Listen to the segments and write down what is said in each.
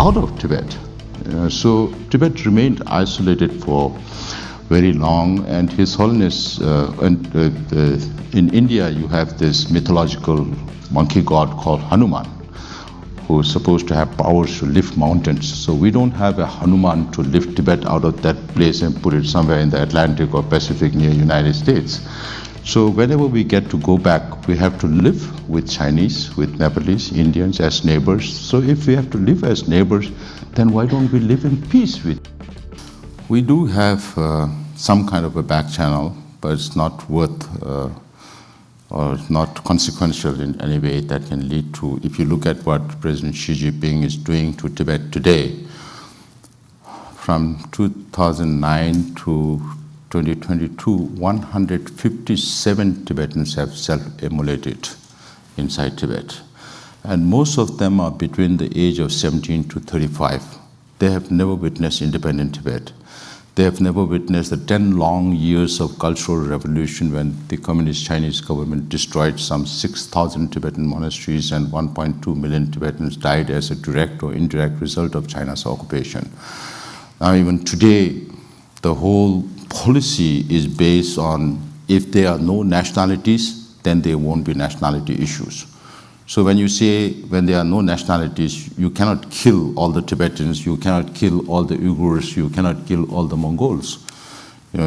out of Tibet. So Tibet remained isolated for very long, and His Holiness, in India you have this mythological monkey god called Hanuman, who is supposed to have powers to lift mountains. So we don't have a Hanuman to lift Tibet out of that place and put it somewhere in the Atlantic or Pacific near United States. So whenever we get to go back, we have to live with Chinese, with Nepalese, Indians as neighbors. So if we have to live as neighbors, then why don't we live in peace with? We do have some kind of a back channel, but it's not worth or not consequential in any way that can lead to, if you look at what President Xi Jinping is doing to Tibet today, from 2009 to 2022, 157 Tibetans have self-immolated inside Tibet. And most of them are between the age of 17 to 35. They have never witnessed independent Tibet. They have never witnessed the 10 long years of cultural revolution when the Communist Chinese government destroyed some 6,000 Tibetan monasteries and 1.2 million Tibetans died as a direct or indirect result of China's occupation. Now even today, the whole policy is based on if there are no nationalities, then there won't be nationality issues. So when you say when there are no nationalities, you cannot kill all the Tibetans, you cannot kill all the Uyghurs, you cannot kill all the Mongols.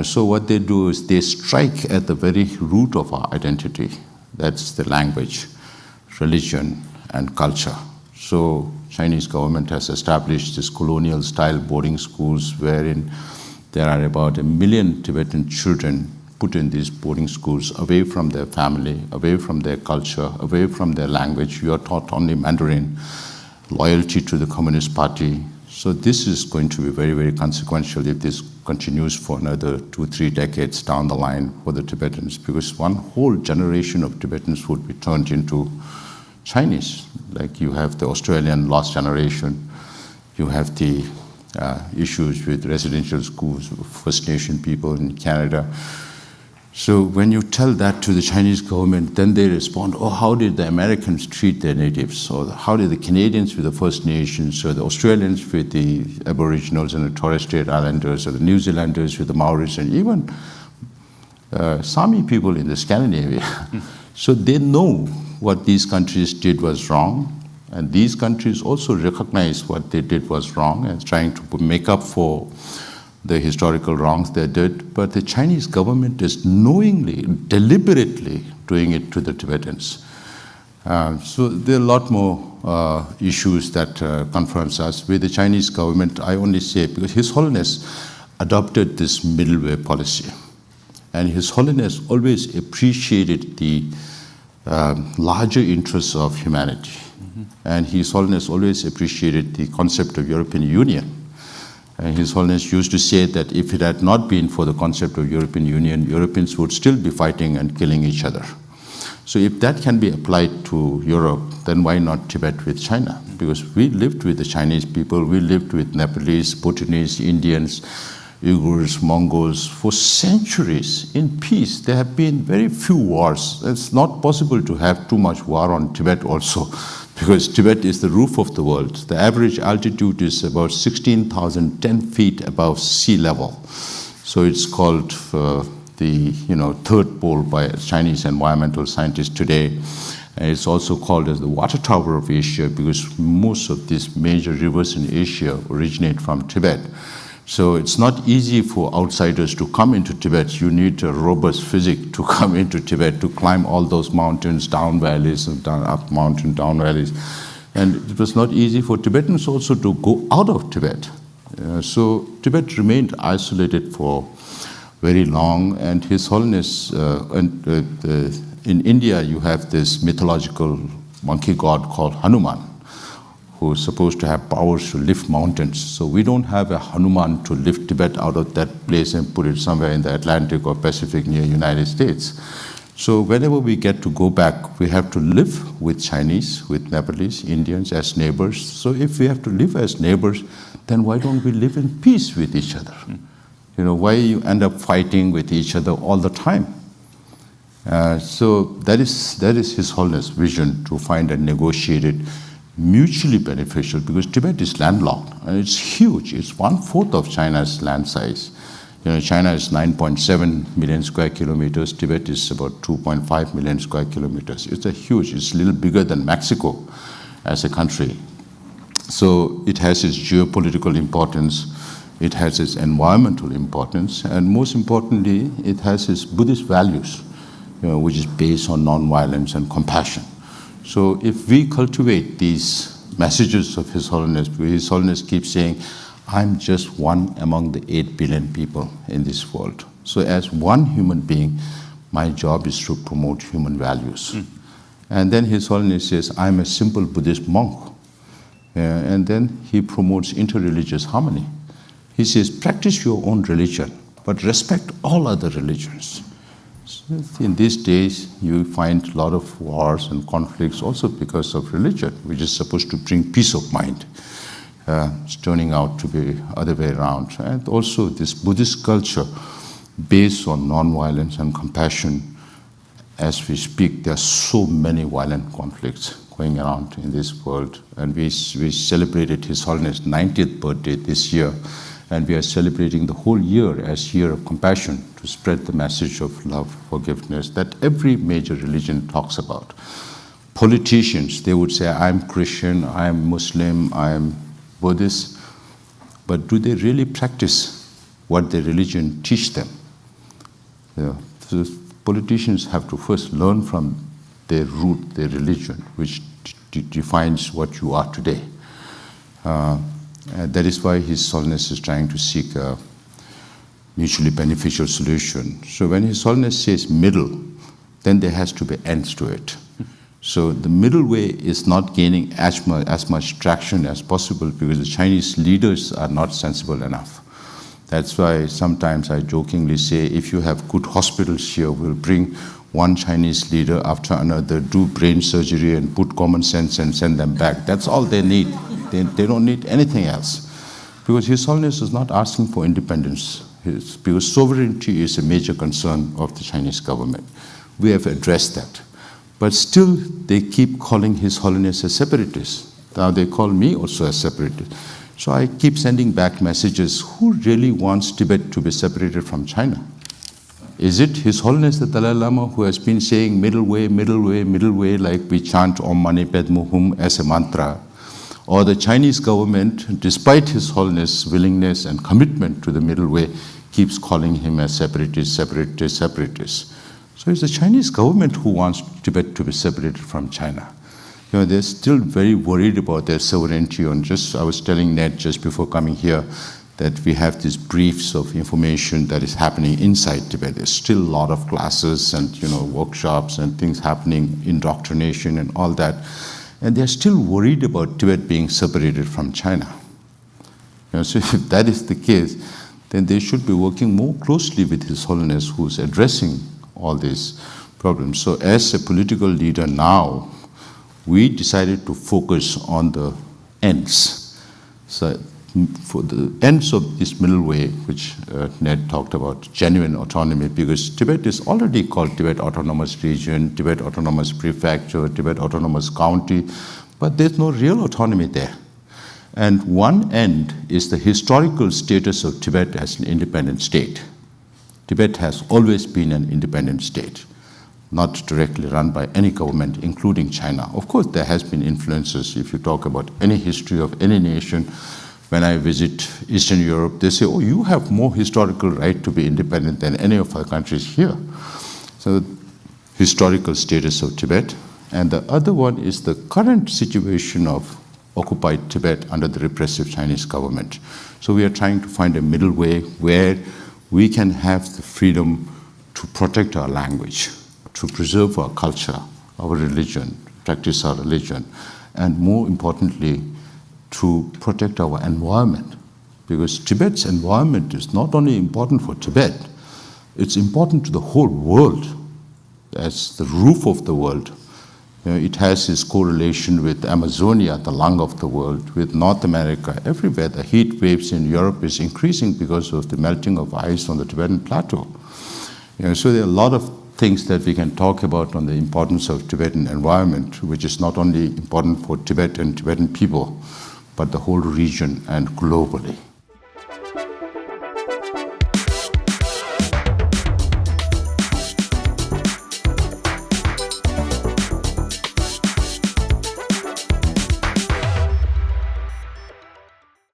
So what they do is they strike at the very root of our identity. That's the language, religion, and culture. So Chinese government has established this colonial style boarding schools wherein there are about 1 million Tibetan children put in these boarding schools, away from their family, away from their culture, away from their language. You are taught only Mandarin, loyalty to the Communist Party. So this is going to be very, very consequential if this continues for another 2-3 decades down the line for the Tibetans, because one whole generation of Tibetans would be turned into Chinese. Like you have the Australian lost generation, you have the issues with residential schools, First Nation people in Canada. So when you tell that to the Chinese government, then they respond, oh, how did the Americans treat their natives? Or how did the Canadians with the First Nations, or the Australians with the Aboriginals and the Torres Strait Islanders, or the New Zealanders with the Maoris, and even Sami people in the Scandinavia. So they know what these countries did was wrong, and these countries also recognize what they did was wrong and trying to make up for the historical wrongs they did, but the Chinese government is knowingly, deliberately doing it to the Tibetans. So there are a lot more issues that confronts us with the Chinese government. I only say because His Holiness adopted this middle way policy, and His Holiness always appreciated the larger interests of humanity, and His Holiness always appreciated the concept of European Union. And His Holiness used to say that if it had not been for the concept of European Union, Europeans would still be fighting and killing each other. So if that can be applied to Europe, then why not Tibet with China? Because we lived with the Chinese people, we lived with Nepalese, Bhutanese, Indians, Uyghurs, Mongols for centuries in peace. There have been very few wars. It's not possible to have too much war on Tibet also, because Tibet is the roof of the world. The average altitude is about 16,010 feet above sea level. So it's called the third pole by Chinese environmental scientists today. And it's also called as the water tower of Asia because most of these major rivers in Asia originate from Tibet. So it's not easy for outsiders to come into Tibet. You need a robust physique to come into Tibet, to climb all those mountains, down valleys, and up mountain, down valleys. And it was not easy for Tibetans also to go out of Tibet. So Tibet remained isolated for very long, and His Holiness, in India you have this mythological monkey god called Hanuman, who is supposed to have powers to lift mountains. So we don't have a Hanuman to lift Tibet out of that place and put it somewhere in the Atlantic or Pacific near United States. So whenever we get to go back, we have to live with Chinese, with Nepalese, Indians as neighbors. So if we have to live as neighbors, then why don't we live in peace with each other? Why you end up fighting with each other all the time? So that is His Holiness' vision, to find a negotiated mutually beneficial, because Tibet is landlocked and it's huge. It's 1/4 of China's land size. China is 9.7 million square kilometers. Tibet is about 2.5 million square kilometers. It's it's a little bigger than Mexico as a country. So it has its geopolitical importance, it has its environmental importance, and most importantly, it has its Buddhist values, which is based on non-violence and compassion. So if we cultivate these messages of His Holiness, because His Holiness keeps saying, I'm just one among the 8 billion people in this world. So as one human being, my job is to promote human values. And then His Holiness says, I'm a simple Buddhist monk. And then he promotes interreligious harmony. He says, practice your own religion, but respect all other religions. So in these days, you find a lot of wars and conflicts also because of religion, which is supposed to bring peace of mind. It's turning out to be other way around. And also this Buddhist culture based on non-violence and compassion. As we speak, there are so many violent conflicts going around in this world. And we celebrated His Holiness' 90th birthday this year. And we are celebrating the whole year as Year of Compassion to spread the message of love, forgiveness that every major religion talks about. Politicians, they would say, I'm Christian, I'm Muslim, I'm Buddhist, but do they really practice what their religion teach them? So politicians have to first learn from their root, their religion, which defines what you are today. That is why His Holiness is trying to seek a mutually beneficial solution. So when His Holiness says middle, then there has to be ends to it. So the middle way is not gaining as much traction as possible because the Chinese leaders are not sensible enough. That's why sometimes I jokingly say, if you have good hospitals here, we'll bring one Chinese leader after another, do brain surgery and put common sense and send them back. That's all they need. They don't need anything else. Because His Holiness is not asking for independence. Because sovereignty is a major concern of the Chinese government. We have addressed that. But still, they keep calling His Holiness a separatist. Now they call me also a separatist. So I keep sending back messages. Who really wants Tibet to be separated from China? Is it His Holiness the Dalai Lama who has been saying middle way, middle way, middle way, like we chant Om Mani Padme Hum as a mantra? Or the Chinese government, despite His Holiness' willingness and commitment to the middle way, keeps calling him a separatist, separatist, separatist? So it's the Chinese government who wants Tibet to be separated from China. They're still very worried about their sovereignty. I was telling Ned just before coming here that we have these briefs of information that is happening inside Tibet. There's still a lot of classes and workshops and things happening, indoctrination and all that. And they're still worried about Tibet being separated from China. So if that is the case, then they should be working more closely with His Holiness who's addressing all these problems. So as a political leader now, we decided to focus on the ends. So for the ends of this middle way, which Ned talked about, genuine autonomy, because Tibet is already called Tibet Autonomous Region, Tibet Autonomous Prefecture, Tibet Autonomous County, but there's no real autonomy there. And one end is the historical status of Tibet as an independent state. Tibet has always been an independent state, not directly run by any government, including China. Of course, there has been influences. If you talk about any history of any nation, when I visit Eastern Europe, they say, oh, you have more historical right to be independent than any of our countries here. So, historical status of Tibet. And the other one is the current situation of occupied Tibet under the repressive Chinese government. So we are trying to find a middle way where we can have the freedom to protect our language, to preserve our culture, our religion, practice our religion, and more importantly, to protect our environment. Because Tibet's environment is not only important for Tibet, it's important to the whole world as the roof of the world. It has its correlation with Amazonia, the lung of the world, with North America, everywhere. The heat waves in Europe is increasing because of the melting of ice on the Tibetan plateau. So there are a lot of things that we can talk about on the importance of Tibetan environment, which is not only important for Tibet and Tibetan people, but the whole region and globally.